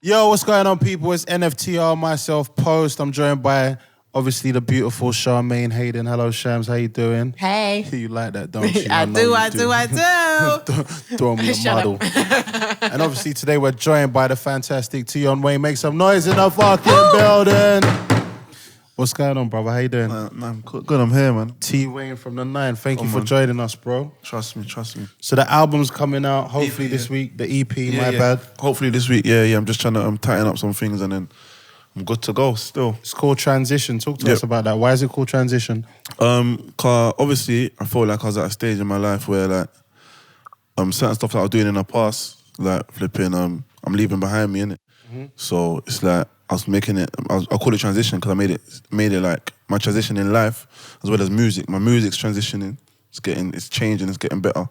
Yo, what's going on, people? It's NFTR, myself, Post. I'm joined by, obviously, the beautiful Charmaine Hayden. Hello, Chams. How you doing? Hey. You like that, don't you? I do. Throw me a model. And obviously, today we're joined by the fantastic Tion. Wayne. Make some noise in the fucking building. What's going on, brother? How you doing? I'm good, I'm here, man. T. Wayne from the 9. Thank you for joining us, bro. Trust me. So the album's coming out, hopefully this week. The EP, my bad. Hopefully this week, yeah. I'm just trying to tighten up some things and then I'm good to go still. It's called Transition. Talk to us about that. Why is it called Transition? Cause obviously I felt like I was at a stage in my life where like certain stuff that I was doing in the past, like flipping, I'm leaving behind me, innit? So it's like I was making it. I call it transition because I made it like my transition in life as well as music. My music's transitioning. It's changing. It's getting better.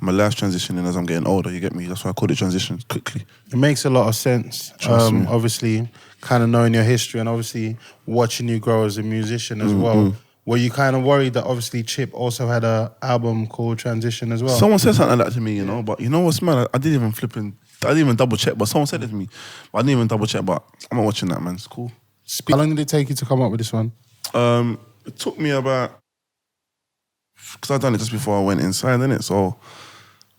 My life's transitioning as I'm getting older. You get me? That's why I call it transition quickly. It makes a lot of sense. Trust me. Obviously, kind of knowing your history and obviously watching you grow as a musician as well. Were you kind of worried that obviously Chip also had an album called Transition as well? Someone said something like that to me, you know. But you know what's mad? I didn't even double check, but someone said it to me. But I didn't even double check, but I'm not watching that, man. It's cool. How long did it take you to come up with this one? It took me about, because I done it just before I went inside, innit? So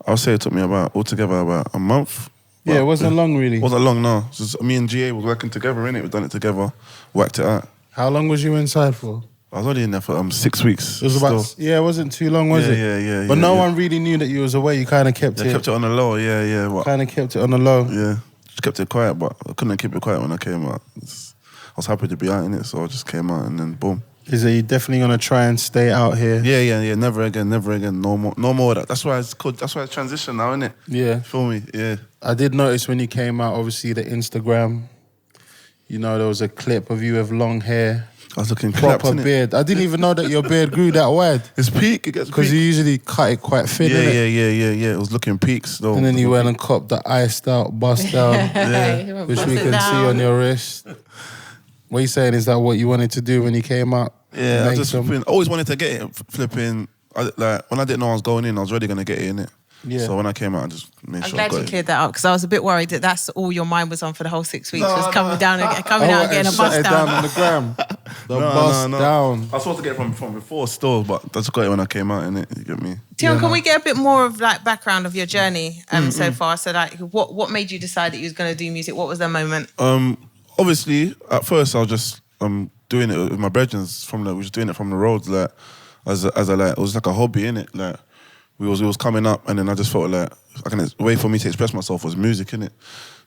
I'll say it took me altogether about a month. Yeah, it wasn't long really. It wasn't long, no. Just me and GA were working together, innit? We done it together, whacked it out. How long was you inside for? I was only in there for 6 weeks. It was about, it wasn't too long, was it? Yeah. But no one really knew that you was away. You kind of kept it. I kept it on the low, yeah. Kind of kept it on the low. Yeah, just kept it quiet, but I couldn't keep it quiet when I came out. I was happy to be out in it, so I just came out and then boom. Is it you definitely gonna try and stay out here? Yeah. Never again. No more of that. That's why it's called. That's why it's transition now, innit? Yeah. Feel me? Yeah. I did notice when you came out, obviously the Instagram. You know, there was a clip of you with long hair. I was looking proper beard. I didn't even know that your beard grew that wide. It's peak. It gets because you usually cut it quite thin. Yeah. It was looking peaks though. And then you went and copped the iced out bust down, which we can see on your wrist. What you saying is that what you wanted to do when you came out? Yeah, I just always wanted to get it flipping. Like when I didn't know I was going in, I was already gonna get it in it. Yeah. So when I came out, I just made sure I got it. I'm glad you cleared that up because I was a bit worried that that's all your mind was on for the whole 6 weeks was coming out and getting a bust down. On the gram. Bust down. I was supposed to get it from before still, but I just got it when I came out in it. You get me? Tion, can we get a bit more of like background of your journey so far? So like, what made you decide that you was going to do music? What was that moment? Obviously, at first I was just doing it with my brethren we was doing it from the roads, like as a like it was like a hobby, innit? Like we was coming up, and then I just felt like a way for me to express myself was music, innit?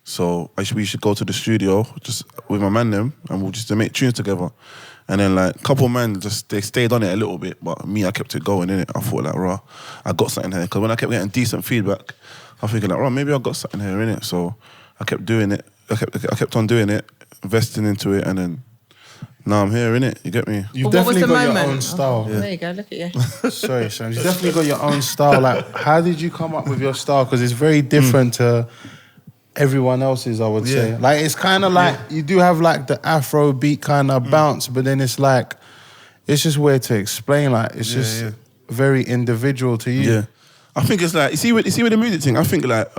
So we should go to the studio just with my man them, and we'll just make tunes together. And then like a couple man they stayed on it a little bit, but me I kept it going, innit? I thought like, raw, I got something here, because when I kept getting decent feedback, I thinking like, raw, maybe I got something here, innit? So I kept doing it. I kept on doing it, investing into it, and then now I'm here, innit? You get me? You've definitely got your own style. There you go, look at you. Sorry, Shams. You've definitely got your own style. Like, how did you come up with your style? Because it's very different to everyone else's, I would say. Like, it's kind of like, you do have like the Afro beat kind of bounce, but then it's like, it's just weird to explain. Like, it's just very individual to you. Yeah. I think it's like, you see with the music thing, I think like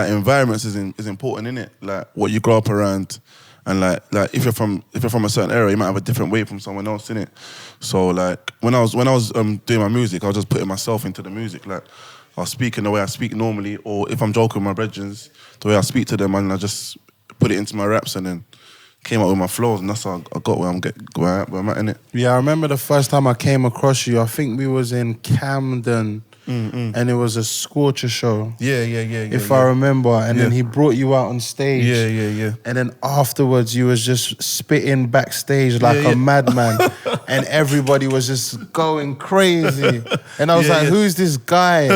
environments is important, innit? Like what you grow up around, and like if you're from a certain area, you might have a different way from someone else, innit? So like when I was doing my music, I was just putting myself into the music. Like I was speaking the way I speak normally, or if I'm joking with my brethren, the way I speak to them, and I just put it into my raps, and then came up with my flows, and that's how I got where I'm at, innit? Yeah, I remember the first time I came across you. I think we was in Camden. And it was a Scorcher show. Yeah. If I remember. And then he brought you out on stage. Yeah. And then afterwards, you was just spitting backstage like a madman. And everybody was just going crazy. And I was like, who's this guy?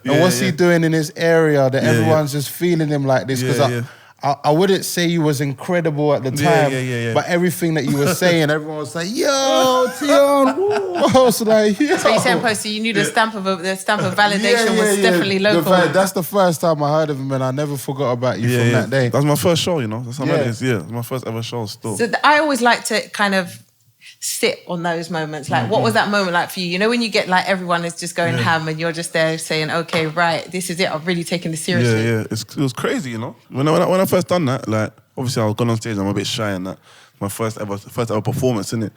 And what's he doing in this area that everyone's just feeling him like this? Because I wouldn't say you was incredible at the time, but everything that you were saying, everyone was like, "Yo, Tion!" I was like, "Yo." So you saying, Posty, you knew the stamp of validation was definitely local. That's the first time I heard of him, and I never forgot about you from that day. That was my first show, you know. That's how it is. Yeah, it was my first ever show still. So I always like to kind of sit on those moments? Like, what was that moment like for you? You know, when you get like everyone is just going ham and you're just there saying, okay, right, this is it. I'm really taking this seriously. Yeah. It was crazy, you know. When I first done that, like, obviously I was gone on stage, I'm a bit shy and that. My first ever performance, innit?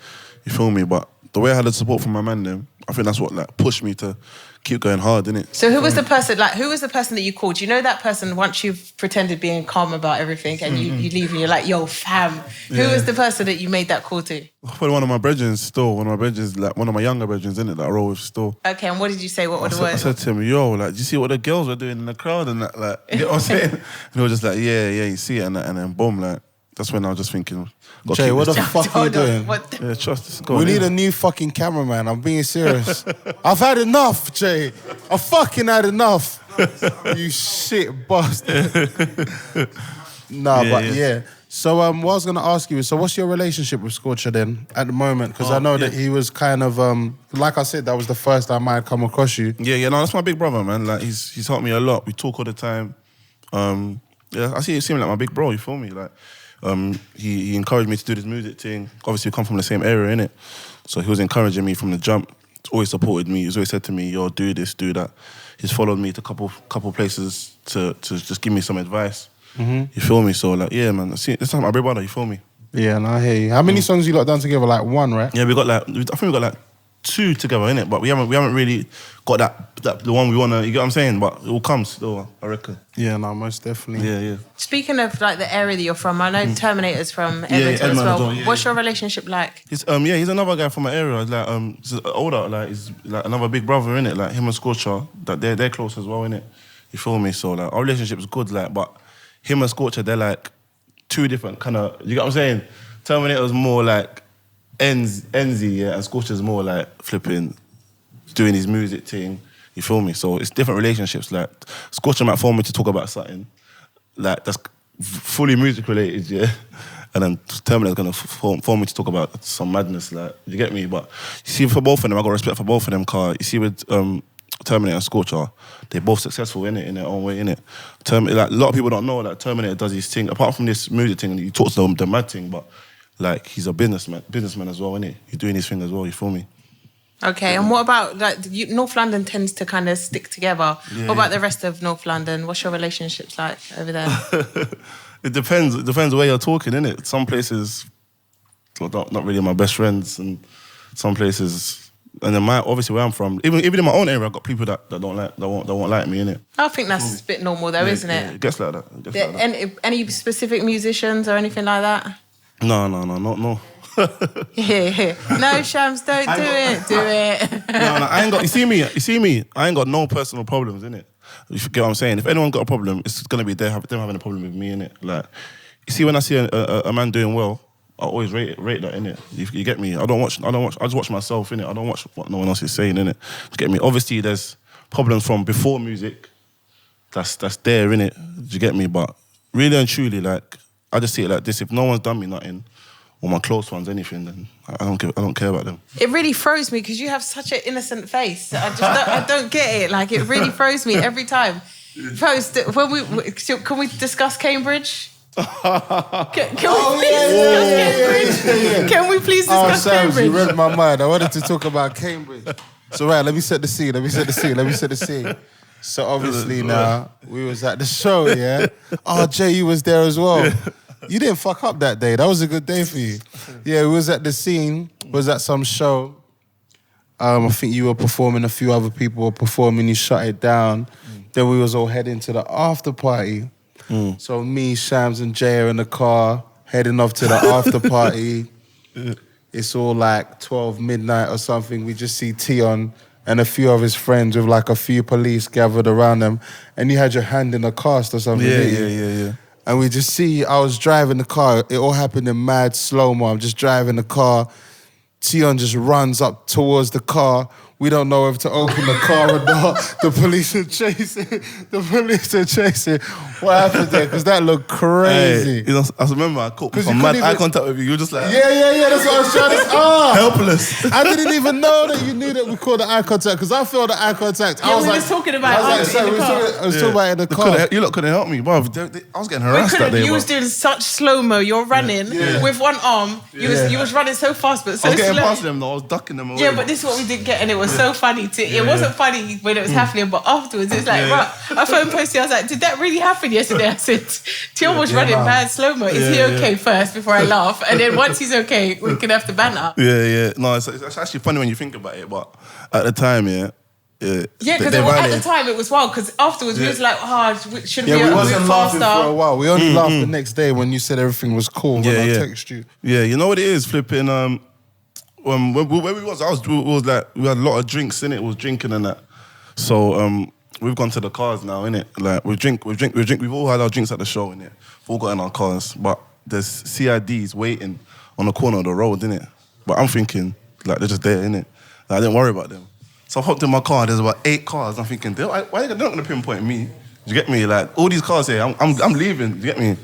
You feel me? But the way I had the support from my man then, I think that's what like pushed me to keep going hard, innit? So who was the person that you called? You know that person once you've pretended being calm about everything and you leave and you're like, yo, fam. Who was the person that you made that call to? Probably one of my brethren still, like one of my younger brethren, innit, that I roll with still. Okay, and what did you say? What were the words? I said to him, yo, like, do you see what the girls were doing in the crowd and that, like, you know what I'm saying? And he was just like, yeah, you see it and that, and then boom, like, that's when I was just thinking, Jay, what the fuck are you doing? Yeah, trust this. We need a new fucking cameraman. I'm being serious. I've had enough, Jay. I fucking had enough. You shit bastard. Yeah. So what I was gonna ask you is, so what's your relationship with Scorcher then at the moment? Because I know that he was kind of like I said, that was the first time I had come across you. Yeah, no, that's my big brother, man. Like he's helped me a lot. We talk all the time. I see him like my big bro. You feel me? Like. He encouraged me to do this music thing. Obviously, we come from the same area, innit? So he was encouraging me from the jump. He's always supported me. He's always said to me, yo, do this, do that. He's followed me to a couple places to just give me some advice. You feel me? So, like, yeah, man. This is my big brother, you feel me? Yeah, and I hear you. How many songs you lot done together? Like one, right? Yeah, I think we got like 2 together, innit? But we haven't really got that the one we want to, you get what I'm saying? But it all comes still, I reckon. Yeah, no, most definitely. Yeah. Speaking of like the area that you're from, I know Terminator's from Edmonton as well. What's your relationship like? He's another guy from my area. Like he's older, like he's like another big brother, innit? Like him and Scorcher, that they're close as well, innit? You feel me? So like our relationship's good, like, but him and Scorcher, they're like 2 different kind of, you get what I'm saying? Terminator's more like Enzy, yeah, and Scorcher's more like flipping, doing his music thing. You feel me? So it's different relationships. Like Scorcher might phone me to talk about something, like that's fully music related, yeah. And then Terminator's gonna phone me to talk about some madness, like, you get me? But you see, for both of them, I got respect for both of them. Car, you see, with Terminator and Scorcher, they're both successful in their own way, innit? Like a lot of people don't know that Terminator does his thing. Apart from this music thing, and he talks to them the mad thing, but. Like, he's a businessman as well, innit? He's doing his thing as well, you feel me? Okay, and what about, like, North London tends to kind of stick together. What about the rest of North London? What's your relationships like over there? It depends the way you're talking, innit? Some places, not really my best friends, and some places, and then obviously where I'm from, even in my own area, I've got people that won't like me, innit? I think that's a bit normal though, isn't it? It gets like that. Any specific musicians or anything like that? No. Yeah. No, Chams, don't do it. No, I ain't got. You see me. I ain't got no personal problems, innit? You get what I'm saying? If anyone's got a problem, it's gonna be them having a problem with me, innit? Like, you see, when I see a man doing well, I always rate that, innit? You get me? I just watch myself, innit? I don't watch what no one else is saying, innit? You get me? Obviously, there's problems from before music. That's there, innit? Do you get me? But really and truly, like, I just see it like this: if no one's done me nothing, or my close ones anything, then I don't care about them. It really throws me because you have such an innocent face. I don't get it. Like, it really throws me every time. Post, can we discuss Cambridge? Can we please discuss Cambridge? You read my mind. I wanted to talk about Cambridge. So right, let me set the scene. So obviously now, we was at the show, yeah? Oh, Jay, you was there as well. You didn't fuck up that day. That was a good day for you. Yeah, we was at the scene, was at some show. I think you were performing, a few other people were performing, you shut it down. Then we was all heading to the after party. So me, Chams and Jay are in the car, heading off to the after party. It's all like 12 midnight or something. We just see Tion and a few of his friends with like a few police gathered around them, and you had your hand in a cast or something. Yeah. And we just see, I was driving the car, it all happened in mad slow-mo. I'm just driving the car, Tion just runs up towards the car, We don't know if to open the car or not. The police are chasing. What happened there? Because that looked crazy. Hey, I remember I caught some mad eye contact with you. You were just like... Yeah. That's what I was trying to say. Helpless. I didn't even know that you knew that we called the eye contact because I felt the eye contact. Yeah, we were talking about it in the car. I was talking about it in the car. You lot couldn't help me. Bro, I was getting harassed that day. You was doing such slow-mo. You're running with one arm. You was running so fast, but so slow. I was getting past them though. I was ducking them away. Yeah, but this is what we didn't get, and it was so funny. It wasn't funny when it was happening, but afterwards, it's like, right. I phoned Posty. I was like, did that really happen yesterday? I said, Tion was running mad slow-mo. Is he okay first before I laugh? And then once he's okay, we can have the banter. Yeah. No, it's actually funny when you think about it, but at the time, because at the time it was wild. Because afterwards we was like, should we wasn't laughing faster? for a while. We only laughed the next day when you said everything was cool. When I text you. Yeah, you know what it is, flipping. Where we was like we had a lot of drinks in it. Was drinking and that. So we've gone to the cars now, innit? Like we drink. We've all had our drinks at the show, innit? We've all got in our cars, but there's CIDs waiting on the corner of the road, innit? But I'm thinking like they're just there, innit? Like, I didn't worry about them. So I hopped in my car. There's about 8 cars. I'm thinking, why they're not gonna pinpoint me? Do you get me? Like all these cars here, I'm leaving. Do you get me?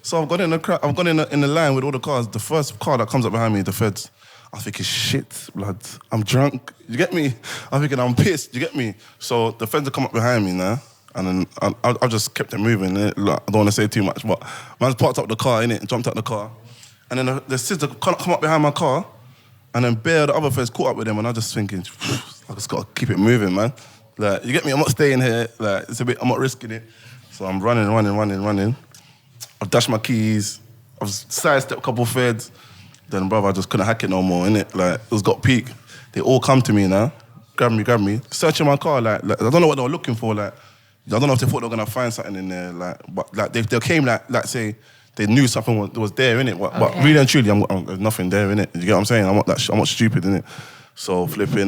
So I've gone in the line with all the cars. The first car that comes up behind me, the feds. I was thinking, shit, blood, I'm drunk. You get me? I'm thinking, I'm pissed. You get me? So the feds have come up behind me now, and then I just kept it moving. I don't want to say too much, but man's parked up the car, innit, and jumped out the car. And then the sister come up behind my car, and then the other feds caught up with them, and I was just thinking, I just got to keep it moving, man. Like, you get me? I'm not staying here. Like, I'm not risking it. So I'm running. I've dashed my keys. I've sidestepped a couple feds. Then, brother, I just couldn't hack it no more, innit? Like, it was got peak. They all come to me now, grab me, searching my car, like I don't know what they were looking for, like, I don't know if they thought they were gonna find something in there, like, but like they came like say they knew something was there, innit? But really and truly, there's nothing there, innit? You get what I'm saying? I'm not stupid, innit? So flipping,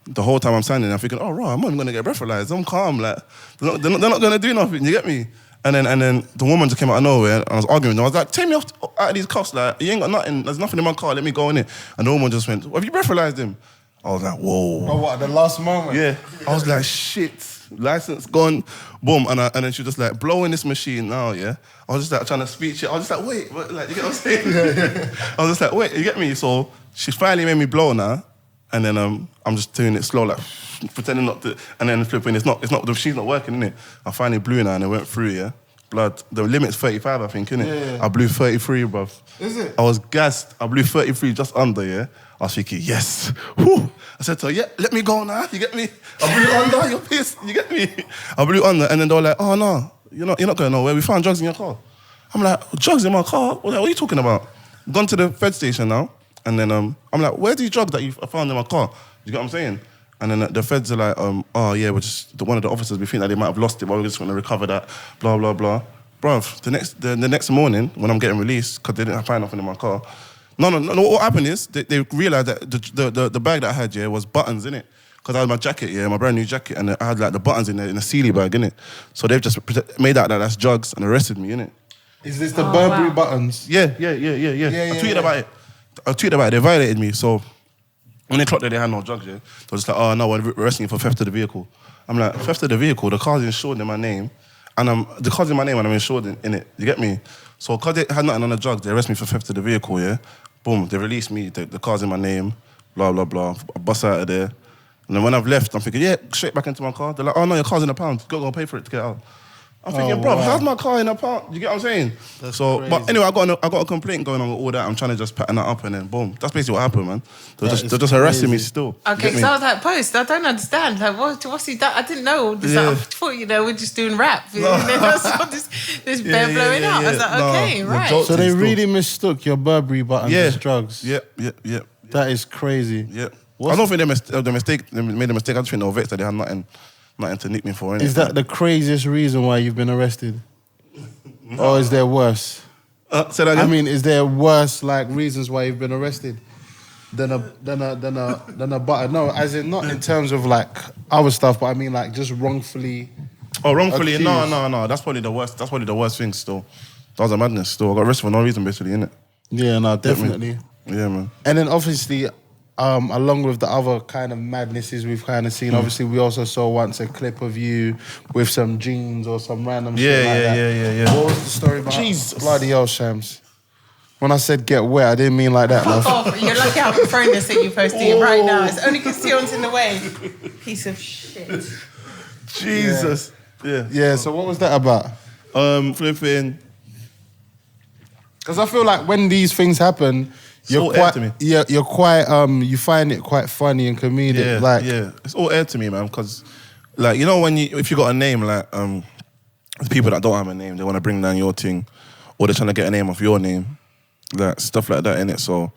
the whole time I'm standing there, I'm thinking, oh, right, I'm not even gonna get breathalyzed. I'm calm, like they're not gonna do nothing. You get me? And then the woman just came out of nowhere, and I was arguing with her. I was like, take me out of these cuffs, like, you ain't got nothing, there's nothing in my car, let me go in it. And the woman just went, have you breathalyzed him? I was like, whoa. Oh, what, the last moment? Yeah. I was like, shit, license gone, boom. And then she was just like, blowing this machine now, yeah? I was just like trying to speak shit. I was just like, wait, like, you get what I'm saying? I was just like, wait, you get me? So she finally made me blow now, and then I'm just doing it slow, like, pretending not to, and then flipping, the machine's not working, innit? I finally blew now and it went through, yeah? Blood, the limit's 35, I think, innit? Yeah. I blew 33, bruv. Is it? I was gassed. I blew 33 just under, yeah? I was thinking, yes. Whew. I said to her, yeah, let me go now, you get me? I blew under, you're pissed, you get me? I blew under, and then they were like, oh, no, you're not going nowhere. We found drugs in your car. I'm like, drugs in my car? What are you talking about? Gone to the Fed station now, and then I'm like, where's these drugs that you found in my car? You get what I'm saying? And then the feds are like, oh yeah, one of the officers, we think that they might have lost it, but we're just going to recover that, blah, blah, blah. Bruv, the next morning, when I'm getting released, because they didn't find nothing in my car, no, what happened is, they realised that the bag that I had, yeah, was buttons, innit? Because I had my jacket, yeah, my brand new jacket, and I had like the buttons in a Sealy bag, innit? So they've just made out that that's drugs and arrested me, innit? Is this the Burberry buttons? Yeah. I tweeted about it. They violated me, so when they clocked that they had no drugs, yeah, they were just like, oh no, we're arresting you for theft of the vehicle. I'm like, theft of the vehicle? The car's insured in my name, and the car's in my name and I'm insured in it. You get me? So because they had nothing on the drugs, they arrest me for theft of the vehicle, yeah? Boom, they release me, the car's in my name, blah, blah, blah. I bust out of there. And then when I've left, I'm thinking, yeah, straight back into my car. They're like, oh no, your car's in a pound. Go pay for it to get out. I'm thinking, bro, how's my car in a pound? You get what I'm saying? That's crazy. But anyway, I got a complaint going on with all that. I'm trying to just pattern that up, and then boom. That's basically what happened, man. They're just harassing me still. Okay, so I was like, Post, I don't understand. Like, what's he done? I didn't know. I thought, we're just doing rap. And then I saw this bear blowing out. I was like, okay, right. So they really mistook your Burberry buttons as drugs? Yeah. That is crazy. Yeah. I don't think they made a mistake. I just think they were vexed that they had nothing to nick me for. Is that the craziest reason why you've been arrested? Or is there worse? Say that again? I mean, is there worse reasons why you've been arrested than a button? No, as in not in terms of other stuff, but I mean just wrongfully. Oh, wrongfully? accused. No. That's probably the worst. That's probably the worst thing. Still, that was a madness. Still, I got arrested for no reason, basically, innit? Yeah, no, definitely. Yeah, man. And then obviously, along with the other kind of madnesses we've kind of seen, obviously we also saw once a clip of you with some jeans or some random shit like that. Yeah. What was the story behind? Jesus. Bloody hell, Chams. When I said get wet, I didn't mean like that, love. Oh, you're lucky I haven't thrown this at you, Posty, right now. It's only because Tion's in the way. Piece of shit. Jesus. Yeah, so what was that about? Flipping. Because I feel like when these things happen, you're all quite, air to me. yeah, you're quite, you find it quite funny and comedic. Yeah, it's all air to me, man. Because, like, you know, if you got a name, like, the people that don't have a name, they want to bring down your thing, or they're trying to get a name off your name, like stuff like that, innit? So,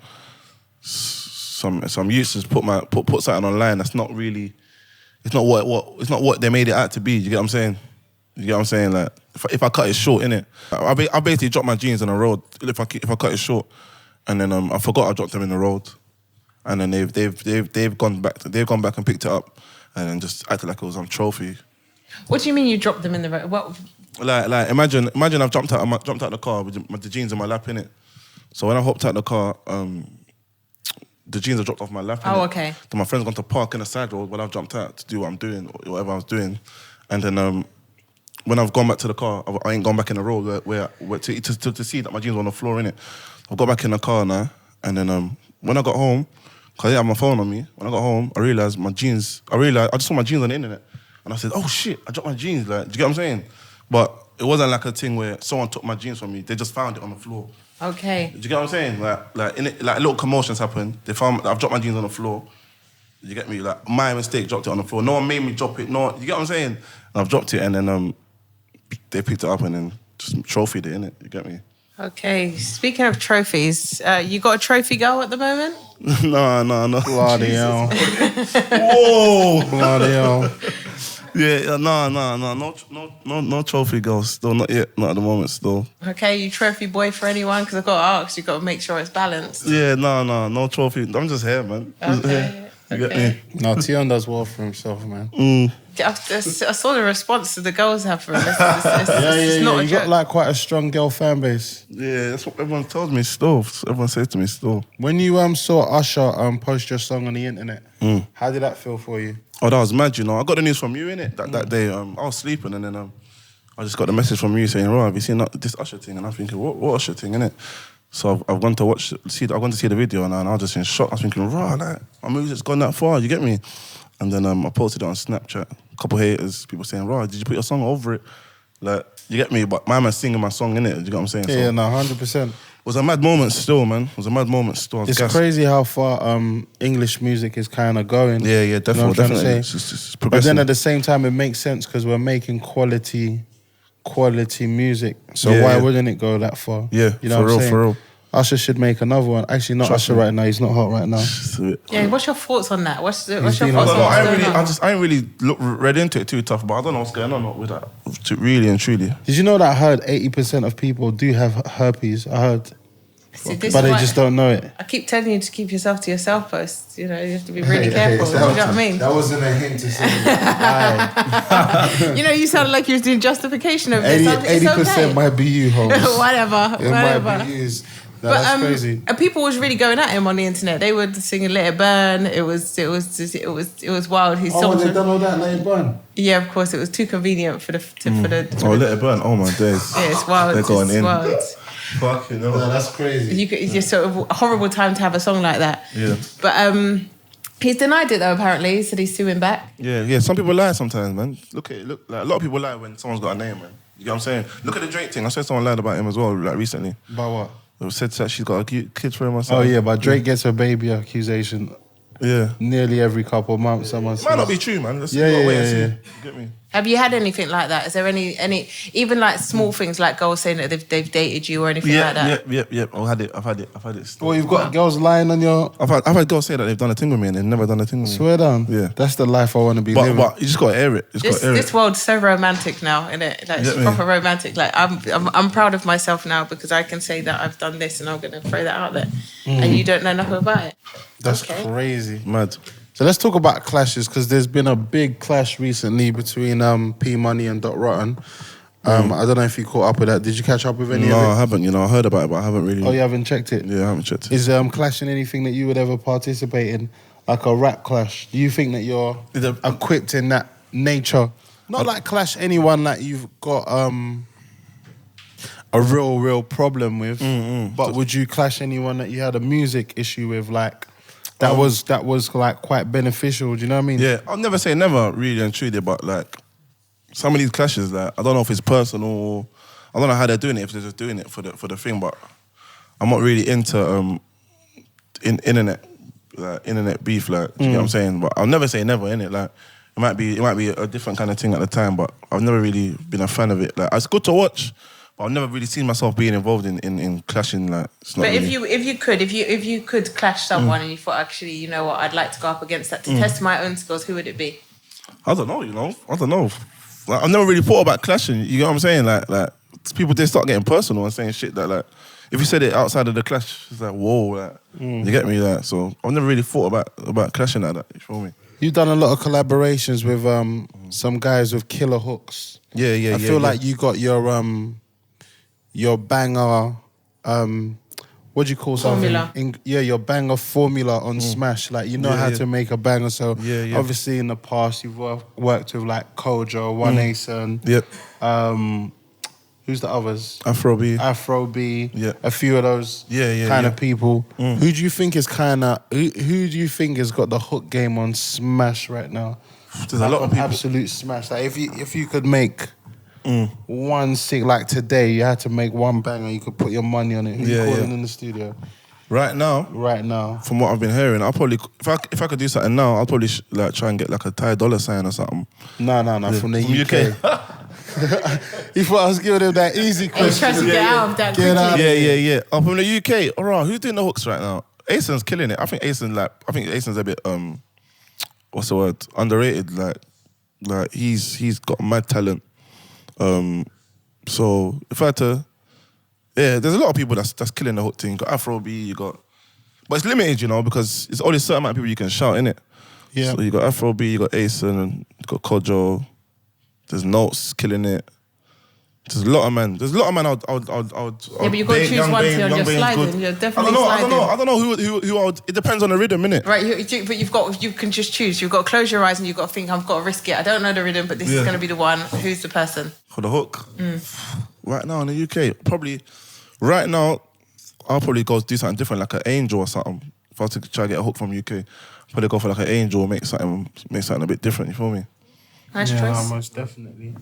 some users put something online that's not really, it's not what they made it out to be. You get what I'm saying? You get what I'm saying? Like, if I cut it short, innit? I basically dropped my jeans on the road. If I cut it short, and then I forgot I dropped them in the road, and then they've gone back and picked it up, and then just acted like it was a trophy. What do you mean you dropped them in the road? What? Like imagine I've jumped out the car with the jeans in my lap, innit? So when I hopped out the car, the jeans are dropped off my lap. Oh, okay. Then my friend's gone to park in the side road while I've jumped out to do what I'm doing, or whatever I was doing, and then when I've gone back to the car, I ain't gone back in the road where to see that my jeans were on the floor, innit? I've got back in the car now, and then when I got home, because I didn't have my phone on me, when I got home, I realised I just saw my jeans on the internet, and I said, oh shit, I dropped my jeans, like, do you get what I'm saying? But it wasn't like a thing where someone took my jeans from me, they just found it on the floor. Okay. Do you get what I'm saying? Like little commotions happened, they found I've dropped my jeans on the floor, you get me? Like, my mistake, dropped it on the floor, no one made me drop it, you get what I'm saying? And I've dropped it, and then they picked it up and then just trophied it, innit? You get me? Okay. Speaking of trophies, you got a trophy girl at the moment? No. Bloody hell. Whoa! Bloody hell. Yeah, no trophy girls. Still, not yet. Not at the moment, still. Okay, you trophy boy for anyone? Because I've got to ask, you've got to make sure it's balanced. Yeah, no trophy. I'm just here, man. Okay. You get me? No, Tion does well for himself, man. I saw the response that the girls have for him. It's not a You joke. got like quite a strong girl fan base. Yeah, that's what everyone tells me still. Everyone says to me still. When you saw Usher post your song on the internet, how did that feel for you? Oh, that was mad, you know. I got the news from you, innit? That day, I was sleeping, and then I just got the message from you saying, "Right, have you seen this Usher thing?" And I'm thinking, what Usher thing, innit? So I've gone to see the video now, and I was just in shock. I was thinking, right, like, my music's gone that far, you get me? And then I posted it on Snapchat. A couple haters, people saying, right, did you put your song over it? Like, you get me? But my man's singing my song, innit? You get what I'm saying? Yeah, So, no, 100%. it was a mad moment still, man. It was a mad moment still. It's crazy how far English music is kind of going. Yeah, definitely. You know what I'm trying to definitely. say? It's But progressing. then at the same time, it makes sense because we're making quality music. So Yeah, why yeah. wouldn't it go that far? Yeah, you know for what I'm real, saying? for real. Usher should make another one. Actually, not Trust Usher me. right now. He's not hot right now. Yeah, what's your thoughts on that? What's your thoughts on been what's on- I going on? ain't really read into it too tough, but I don't know what's going on with that. Really and truly. Did you know that I heard 80% of people do have herpes? I heard. See, this But is they why just don't know it. I keep telling you to keep yourself to yourself, Post. You know, you have to be really careful. You know what I mean? That wasn't a hint to say. You know, you sounded like you was doing justification of this. It's 80% okay. might be you, Holmes. whatever. It might be you. No, that's crazy. People was really going at him on the internet. They were singing "Let It Burn." It was wild. His songs they were- done all that, let it burn. yeah, of course, it was too convenient for the. Oh, let it burn. Oh my days. Yeah, it's wild. They're going It's in. wild. Fucking hell. No, that's crazy. It's just sort of a horrible time to have a song like that. Yeah. But he's denied it though. Apparently, he said he's suing back. Yeah. Some people lie sometimes, man. Look, like, a lot of people lie when someone's got a name, man. You get what I'm saying? Look at the Drake thing. I said someone lied about him as well, like recently. About what? It said that she's got a kid for him or Oh something. yeah, but Drake gets a baby accusation Yeah. nearly every couple of months. Someone Might not be true, man. Let's Yeah, gotta wait yeah, and see. yeah. You get me? Have you had anything like that? Is there any even like small things like girls saying that they've dated you or anything like that? Yep. I've had it. Still. Well, you've got girls lying on your. I've had girls say that they've done a thing with me and they've never done a thing with me. Swear down. Yeah. That's the life I want to be living. But you just gotta air it. This world's so romantic now, isn't it? Like, it's Yeah, proper romantic. Like I'm proud of myself now because I can say that I've done this and I'm gonna throw that out there, and you don't know nothing about it. That's Okay. crazy. Mad. So let's talk about clashes because there's been a big clash recently between P Money and Dot Rotten. I don't know if you caught up with that. Did you catch up with any of it? No, I haven't. You know, I heard about it, but I haven't really. Oh, you haven't checked it? Yeah, I haven't checked it. Is clashing anything that you would ever participate in, like a rap clash? Do you think that you're equipped in that nature? Not like clash anyone that you've got a real problem with, but would you clash anyone that you had a music issue with, like that was like quite beneficial? Do you know what I mean? Yeah, I'll never say never, really and truly, but like some of these clashes, like I don't know if it's personal, or I don't know how they're doing it, if they're just doing it for the thing, but I'm not really into internet beef, like do you get what I'm saying? But I'll never say never, innit? Like it might be a different kind of thing at the time, but I've never really been a fan of it. Like it's good to watch, but I've never really seen myself being involved in clashing. Like, it's not but really... if you could clash someone and you thought, actually, you know what, I'd like to go up against that to test my own skills, who would it be? I don't know. You know, I don't know. Like, I've never really thought about clashing. You know what I'm saying? Like people did start getting personal and saying shit that like if you said it outside of the clash, it's like whoa, like you get me? Like so, I've never really thought about clashing like that. You feel me? You've done a lot of collaborations with some guys with killer hooks. Yeah. I feel like you got your banger, what do you call formula. something? Your banger formula on Smash. Like, you know how to make a banger. So, obviously, in the past, you've worked with, like, Kojo, One Ace, Yep. Who's the others? Afro B. A few of those kind of people. Who do you think is who do you think has got the hook game on Smash right now? There's a lot of people. Absolute Smash. Like, if you could make... one sick, like today, you had to make one banger, you could put your money on it. Who you calling in the studio? Right now, from what I've been hearing, I'll probably, if I could do something now, I'll probably like try and get like a Thai dollar sign or something. No, from the UK. You thought I was giving him that easy question. He's trying to get out of that quickly. Yeah. Oh, from the UK. All right, who's doing the hooks right now? Ason's killing it. I think Ason's a bit what's the word? Underrated. Like he's got mad talent. So if I had to, there's a lot of people that's killing the hook thing. You got Afro B, but it's limited, you know, because it's only a certain amount of people you can shout, innit? Yeah. So you got Afro B, you got Asen, and you got Kojo. There's Notes killing it. There's a lot of men. I'd yeah, but you've got to choose one thing on your sliding. You're definitely sliding. I don't know who I would. It depends on the rhythm, innit? Right, but you can just choose. You've got to close your eyes and you've got to think, I've got to risk it. I don't know the rhythm, but this is going to be the one. Who's the person? For the hook? Right now in the UK, probably, right now, I'll probably go do something different, like an Angel or something. If I was to try to get a hook from UK, probably go for like an Angel, make something a bit different, you feel me? Nice choice. Most definitely.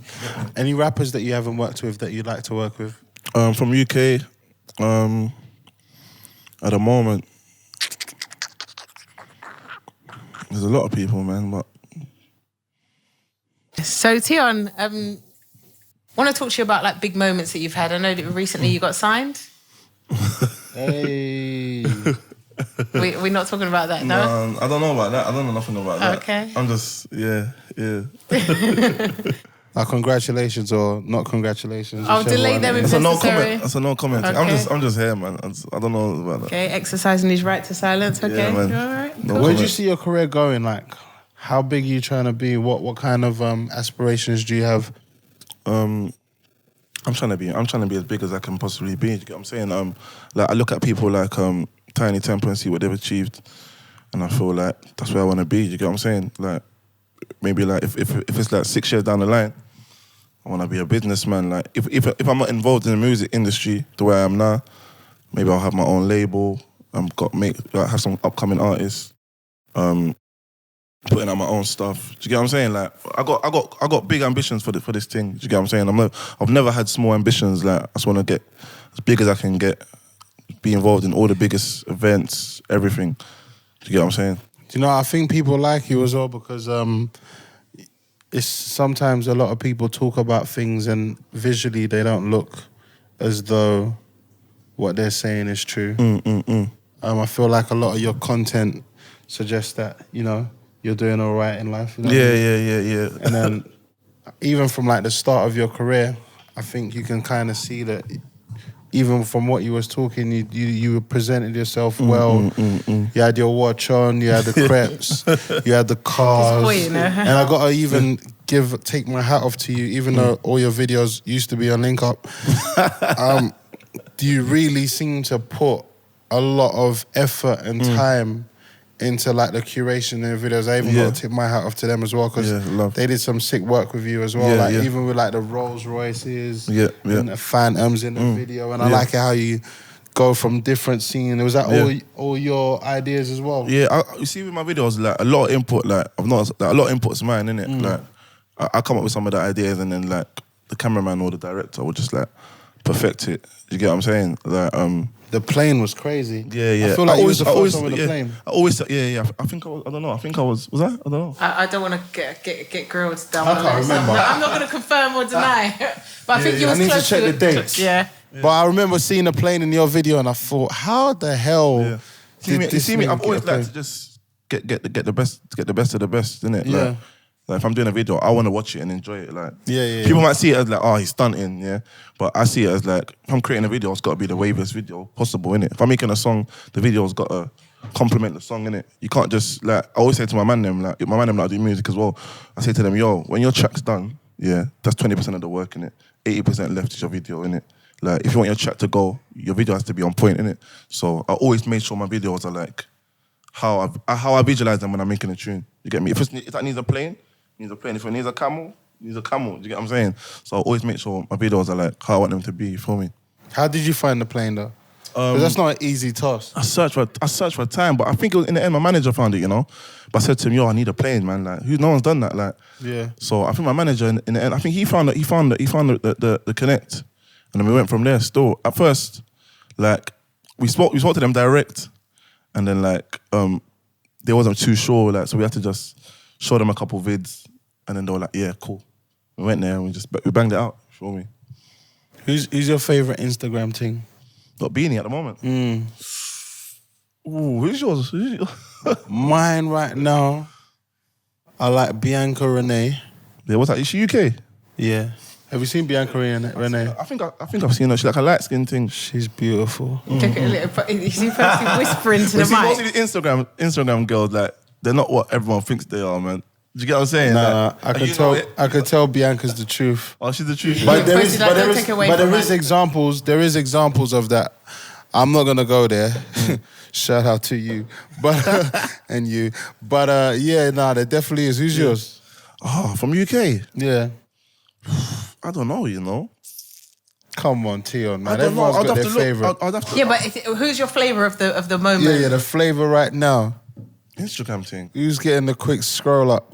Any rappers that you haven't worked with that you'd like to work with? From UK, at the moment, there's a lot of people, man. But so Tion, want to talk to you about like big moments that you've had. I know that recently you got signed. Hey. We're not talking about that, no? I don't know about that. I don't know nothing about that. Okay. I'm just, yeah. Congratulations or not congratulations. I'll delay them if necessary. That's a no comment. Okay. I'm just here, man. I don't know about that. Okay, exercising his right to silence. Okay, yeah, man. You all right? No Cool. Where do you see your career going? Like, how big are you trying to be? What kind of aspirations do you have? I'm trying to be as big as I can possibly be. You get what I'm saying? Like I look at people like Tiny Temper and see what they've achieved, and I feel like that's where I want to be. You get what I'm saying? Like maybe like if it's like 6 years down the line, I want to be a businessman. Like if I'm not involved in the music industry the way I am now, maybe I'll have my own label. Have some upcoming artists, putting out my own stuff. Do you get what I'm saying? Like I got big ambitions for this thing. Do you get what I'm saying? I've never had small ambitions. Like I just want to get as big as I can get. Be involved in all the biggest events, everything. Do you get what I'm saying? Do you know, I think people like you as well because it's sometimes a lot of people talk about things and visually they don't look as though what they're saying is true. I feel like a lot of your content suggests that, you know, you're doing all right in life. You know Yeah. And then even from like the start of your career, I think you can kind of see that even from what you was talking, you presented yourself well. You had your watch on, you had the crepes, you had the cars. And I got to even take my hat off to you, even though all your videos used to be on Link Up. You really seem to put a lot of effort and time into like the curation and the videos. I even got to tip my hat off to them as well, because they did some sick work with you as well. Even with like the Rolls Royces and the Phantoms in the video, and I like it how you go from different scenes. Was that all your ideas as well? Yeah, you see with my videos, like a lot of input. Like I've noticed, like a lot of input's mine, innit? Like I come up with some of the ideas, and then like the cameraman or the director will just like perfect it. You get what I'm saying? Like the plane was crazy. Yeah. I feel like you was the first one with the plane. I always, I think I was. I don't know. I think I was. Was I? I don't know. I don't want to get grilled down. I can't remember. I'm not going to confirm or deny. But I think you was I need close to check the dates. Yeah. But I remember seeing the plane in your video, and I thought, how the hell? Yeah. You see me. I've always liked to just get the best of the best, innit? Yeah. Like if I'm doing a video, I want to watch it and enjoy it. Like, People might see it as like, oh, he's stunting, but I see it as like, if I'm creating a video, it's got to be the wavest video possible, innit? If I'm making a song, the video's got to complement the song, innit? You can't just like. I always say to my man them like do music as well. I say to them, yo, when your track's done, that's 20% of the work, innit? 80% left is your video, innit? Like if you want your track to go, your video has to be on point, innit? So I always make sure my videos are like how I visualize them when I'm making a tune. You get me? If that needs a plane. Needs a plane. If it needs a camel, needs a camel. Do you get what I'm saying? So I always make sure my videos are like how I want them to be. You feel me? How did you find the plane though? Because that's not an easy task. I searched for time, but I think it was in the end my manager found it. You know, but I said to him, "Yo, I need a plane, man. Like, no one's done that. Like, So I think my manager in the end, I think he found the connect, and then we went from there. Still, at first, like we spoke to them direct, and then like they wasn't too sure. Like, so we had to just show them a couple vids, and then they were like, yeah, cool. We went there and we banged it out, you feel me? Who's your favourite Instagram thing? Got Beanie at the moment. Ooh, who's yours? Mine right now, I like Bianca Renee. Yeah, what's that? Is she UK? Yeah. Have you seen Bianca Renee? I think I've seen her. She's like a light skin thing. She's beautiful. Take it a little, you see Posty whispering to the mic. Mostly the Instagram girls, like, they're not what everyone thinks they are, man. Do you get what I'm saying? Nah, I could tell Bianca's the truth. Oh, she's the truth. But there is examples of that. I'm not gonna go there. Shout out to you, but and you. But there definitely is. Who's yours? Oh, from UK? Yeah. I don't know, you know. Come on, Tion, man. I don't know. Everyone's got their favourite. But who's your flavour of the moment? Yeah, the flavour right now. Instagram thing. Who's getting the quick scroll up?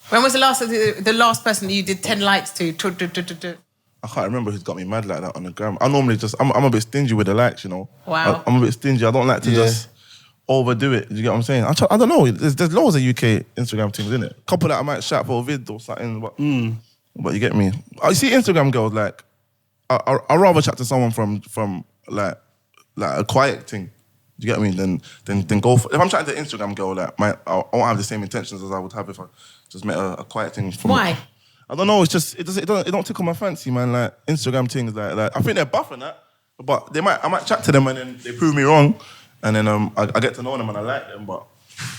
When was the last person that you did 10 likes to? I can't remember who's got me mad like that on the gram. I normally I'm a bit stingy with the likes, you know. Wow. I'm a bit stingy. I don't like to just overdo it. Do you get what I'm saying? I don't know. There's loads of UK Instagram things, isn't it? A couple that I might shout for a vid or something, but you get me. I see Instagram girls like I rather chat to someone from like a quiet thing. Do you get me? Then go for. If I'm chatting to an Instagram girl, like I won't have the same intentions as I would have if I just met a quiet thing. Why? I don't know. It's just it don't tickle my fancy, man. Like Instagram things, like I think they're buffing that, but I might chat to them and then they prove me wrong, and then I get to know them and I like them, but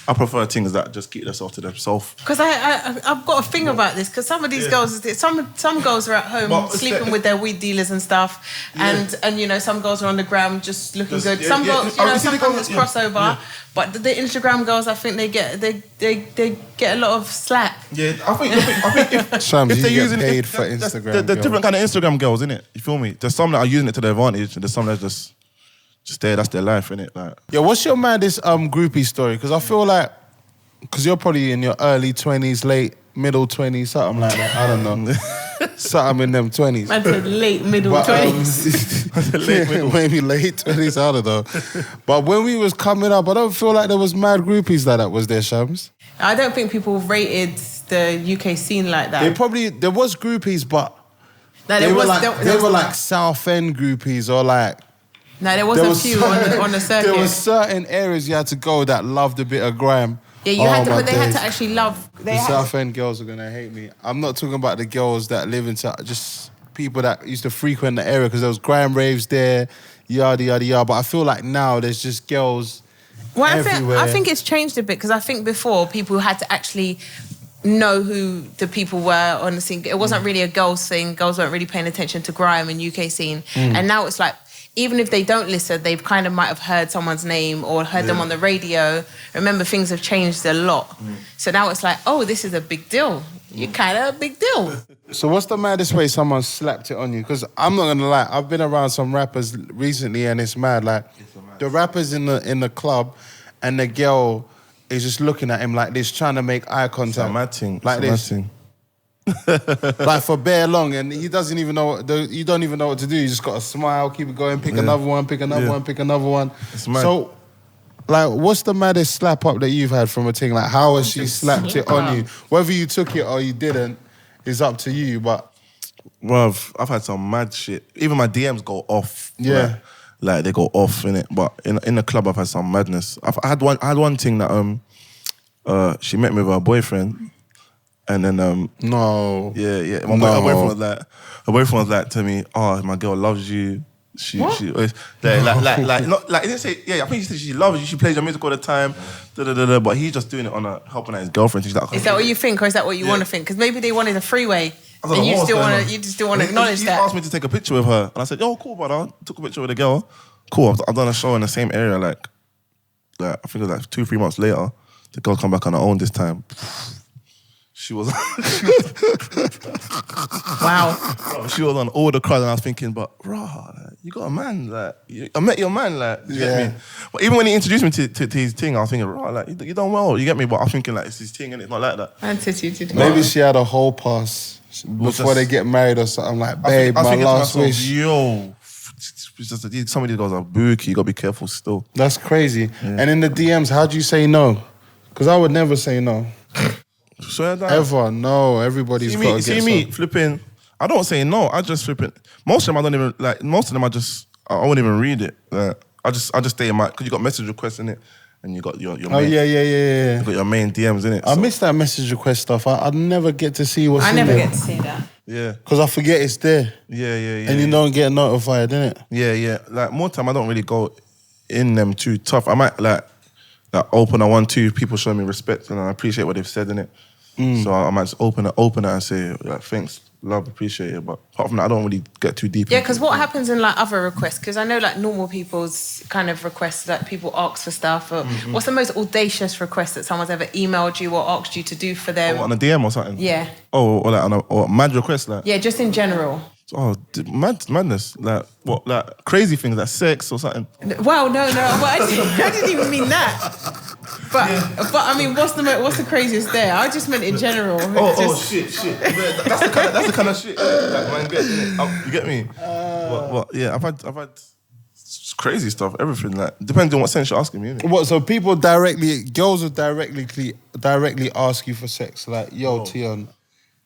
I prefer things that just keep themselves to themselves. Because I've got a thing about this. Because some of these girls, some girls are at home sleeping with their weed dealers and stuff, and you know some girls are on the gram just looking good. Some girls, you know, sometimes it's crossover. But the Instagram girls, I think they get a lot of slack. Yeah, I think if Chams, they're you using get paid for Instagram. They're different kind of Instagram girls, innit? You feel me? There's some that are using it to their advantage, and there's some that just there. That's their life, innit? Like, yeah, what's your maddest groupie story? Because I feel like, because you're probably in your early 20s, late middle 20s, something like that. I don't know. Something in them 20s. I said late middle 20s. Maybe late 20s, I don't know. But when we was coming up, I don't feel like there was mad groupies like that, was there, Chams? I don't think people rated the UK scene like that. There was groupies, but no, they were like South End groupies or like... No, there was a few on the circuit. There were certain areas you had to go that loved a bit of grime. Yeah, you had to, but they had to actually love. The South End girls are gonna hate me. I'm not talking about the girls that live in just people that used to frequent the area because there was grime raves there, yada yada yada. But I feel like now there's just girls everywhere. I think it's changed a bit because I think before people had to actually know who the people were on the scene. It wasn't really a girls thing. Girls weren't really paying attention to grime and UK scene. And now it's like, even if they don't listen, they've kind of might have heard someone's name or heard them on the radio. Remember, things have changed a lot. So now it's like, oh, this is a big deal. You're kind of a big deal. So what's the maddest way someone slapped it on you? Because I'm not gonna lie, I've been around some rappers recently, and it's mad. Like the rappers in the club, and the girl is just looking at him like this, trying to make eye contact. It's a mad thing. Like this. Like for bare long, and he doesn't even know. You don't even know what to do. You just got to smile, keep it going, pick another one, pick another one, pick another one. It's mad. So, like, what's the maddest slap up that you've had from a thing? Like, how has she slapped it on you? Whether you took it or you didn't is up to you. But, Bruv, I've had some mad shit. Even my DMs go off. Yeah. Like they go off in it. But in the club, I've had some madness. I had one thing that she met me with her boyfriend. And then no, yeah. Her boyfriend was like to me, "Oh, my girl loves you. She always like not like he didn't say I think he said she loves you. She plays your music all the time. But he's just doing it on helping out his girlfriend. She's like, is that what you think, or is that what you want to think? Because maybe they wanted a freeway, and you just still want to acknowledge he that. He asked me to take a picture with her, and I said, "Yo, cool, brother." Took a picture with the girl. Cool. I've done a show in the same area. Like I think it was like 2-3 months later. The girl come back on her own this time. She was wow. She was on all the crowd, and I was thinking, but rah, you got a man, like I met your man, like you get me. But even when he introduced me to his thing, I was thinking, rah, like you done well, you get me. But I was thinking like it's his thing, and it's not like that. Maybe she had a whole pass before they get married or something. Like, babe, my last wish. Yo, it's just some of these guys are booky. You gotta be careful still. That's crazy. And in the DMs, how do you say no? Because I would never say no. Swear that. Ever, no. Everybody's got to get see me flipping. I don't say no. I just flipping. Most of them I don't even like. Most of them I won't even read it. I just stay in my, because you got message requests in it, and you got your main, yeah. You got your main DMs in it. I miss that message request stuff. I never get to see what's in there. I never get to see that. Yeah. Because I forget it's there. Yeah. And you don't get notified, innit? Yeah. Like more time I don't really go in them too tough. I might like open a 1-2. People show me respect, and I appreciate what they've said in it. So I might just open it and say, like, thanks, love, appreciate it. But apart from that, I don't really get too deep. Yeah, because what happens in like other requests? Because I know like normal people's kind of requests, like people ask for stuff. Or what's the most audacious request that someone's ever emailed you or asked you to do for them? On a DM or something? Yeah. Oh, or like or mad request, like? Yeah, just in general. Oh, madness. Like, what, like crazy things, like sex or something? Well, no, I didn't even mean that. But I mean, what's the craziest there? I just meant in general. Shit. That's the kind of shit that man gets, innit? You get me? Yeah, I've had crazy stuff, everything. Like, depends on what sense you're asking me, innit? What? So girls will directly ask you for sex, like, yo, Tion.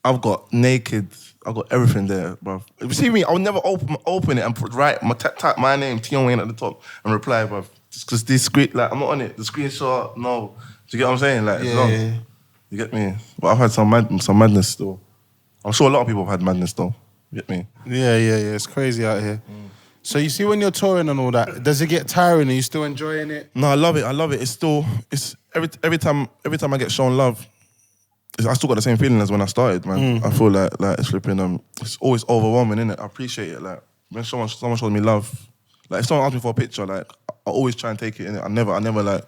I've got naked. I've got everything there, bro. If you see me, I would never open it and type my name, Tion Wayne, at the top and reply, bro. Just because this screen, like, I'm not on it. The screenshot, no. Do you get what I'm saying? Like, it's long. Yeah. You get me? But I've had some madness still. I'm sure a lot of people have had madness though. You get me? Yeah. It's crazy out here. So you see when you're touring and all that, does it get tiring? Are you still enjoying it? No, I love it. It's every time I get shown love, I still got the same feeling as when I started, man. I feel like it's flipping. It's always overwhelming, innit? I appreciate it. Like when someone shows me love, like if someone asks me for a picture, like I always try and take it, innit? I never like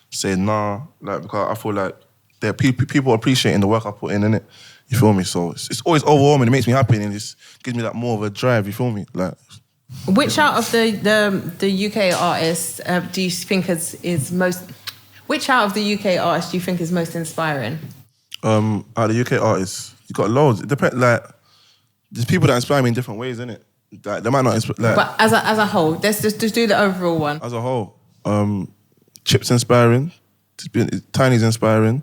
say nah, like because I feel like there are people appreciating the work I put in, innit? You feel me? So it's always overwhelming. It makes me happy, and it just gives me that more of a drive. You feel me? Like. Which out of the UK artists do you think is most? Which out of the UK artists do you think is most inspiring? Out of the UK artists, you got loads. It depends. Like, there's people that inspire me in different ways, innit? Like, they might not inspire. Like, but as a whole, let's just do the overall one. As a whole, Chip's inspiring. Tiny's inspiring.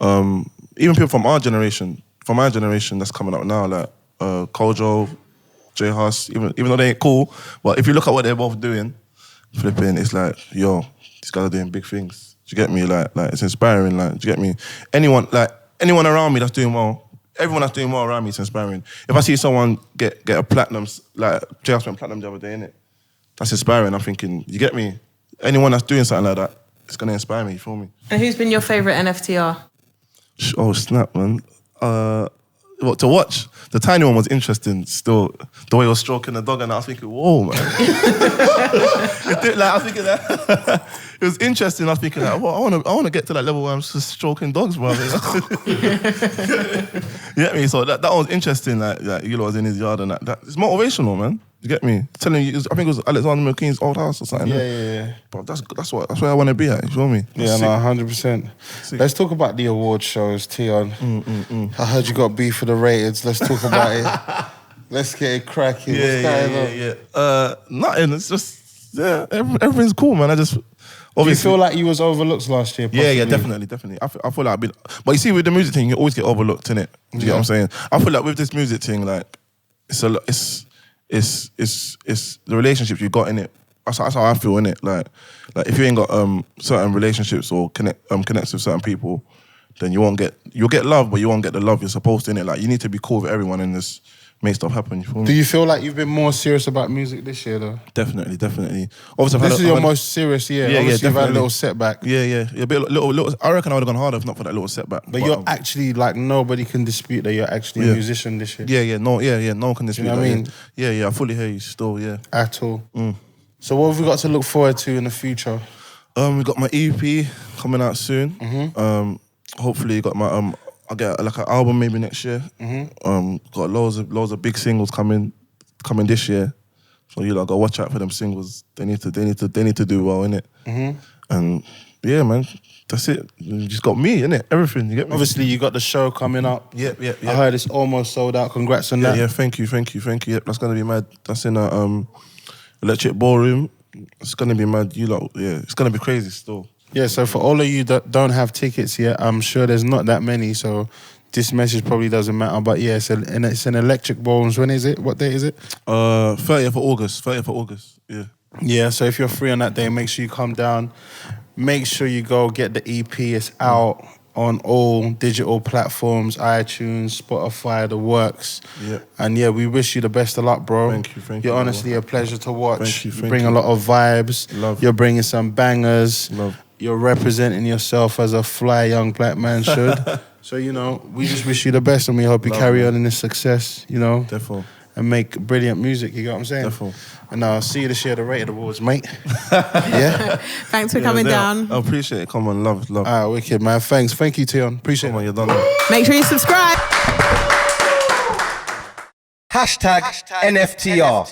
Even people from our generation, that's coming up now, like Kojo, J Hus. Even though they ain't cool, but if you look at what they're both doing, flipping, it's like, yo, these guys are doing big things. Do you get me? Like it's inspiring. Like, do you get me? Anyone around me that's doing well, everyone that's doing well around me is inspiring. If I see someone get a platinum, like J House went platinum the other day, innit? That's inspiring. I'm thinking, you get me? Anyone that's doing something like that, it's gonna inspire me. You feel me? And who's been your favourite NFTR? Oh snap, man. What to watch? The tiny one was interesting. Still, the way he was stroking the dog, and I was thinking, whoa, man. I was thinking that it was interesting. I was thinking, like, well, I want to get to that level where I'm just stroking dogs, bro. You get me? So that was interesting. Like you lot was in his yard and that. It's motivational, man. You get me? Telling you, I think it was Alexander McQueen's old house or something. Yeah. But that's where I want to be at. You feel me? Yeah, no, 100%. Let's talk about the award shows, Tion. I heard you got beef for the rateds. Let's talk about it. Let's get it cracking. What's going on? Nothing. It's just everything's cool, man. I just. Do you feel like you was overlooked last year? Possibly? Yeah, definitely. I feel like I've been. But you see, with the music thing, you always get overlooked, innit? Do you get what I'm saying? I feel like with this music thing, like it's the relationships you got in it. That's how I feel in it. Like if you ain't got certain relationships or connects with certain people, then you'll get love, but you won't get the love you're supposed to in it. Like you need to be cool with everyone in this. Make stuff happen. You feel me? Do you feel like you've been more serious about music this year, though? Definitely. Obviously, this is your most serious year. Yeah, obviously, you've had a little setback. setback. Yeah. A bit little. I reckon I would have gone harder if not for that little setback. But you're actually like nobody can dispute that you're actually a musician this year. Yeah. No one can dispute. You know what I mean? Yeah. I fully hear you still. Yeah. At all. So what have we got to look forward to in the future? We got my EP coming out soon. Hopefully, got my I'll get like an album maybe next year. Got loads of big singles coming this year. So you lot gotta watch out for them singles. They need to do well, innit? And yeah, man, that's it. You just got me, innit? Everything. You get me? Obviously, you got the show coming up. Yep. I heard it's almost sold out. Congrats on that. Yeah, thank you. Yep, that's gonna be mad. That's in a Electric Ballroom. It's gonna be mad. You lot, it's gonna be crazy still. Yeah, so for all of you that don't have tickets yet, I'm sure there's not that many, so this message probably doesn't matter. But yeah, it's an Electric Ballrooms. When is it? What day is it? 30th of August. Yeah. Yeah, so if you're free on that day, make sure you come down. Make sure you go get the EP. It's out on all digital platforms, iTunes, Spotify, the works. Yeah. And yeah, we wish you the best of luck, bro. Thank you. You're honestly a pleasure to watch. Thank you. You bring a lot of vibes. Love. You're bringing some bangers. Love. You're representing yourself as a fly young black man should. So, we just wish you the best and we hope you carry on in this success, Definitely. And make brilliant music, you get what I'm saying? Definitely. And I'll see you this year at the Rated Awards, mate. Yeah? Thanks for coming down. I appreciate it. Come on, love. Wicked, man. Thanks. Thank you, Tion. Appreciate Come on, it. you're done. Make sure you subscribe. #NFTR.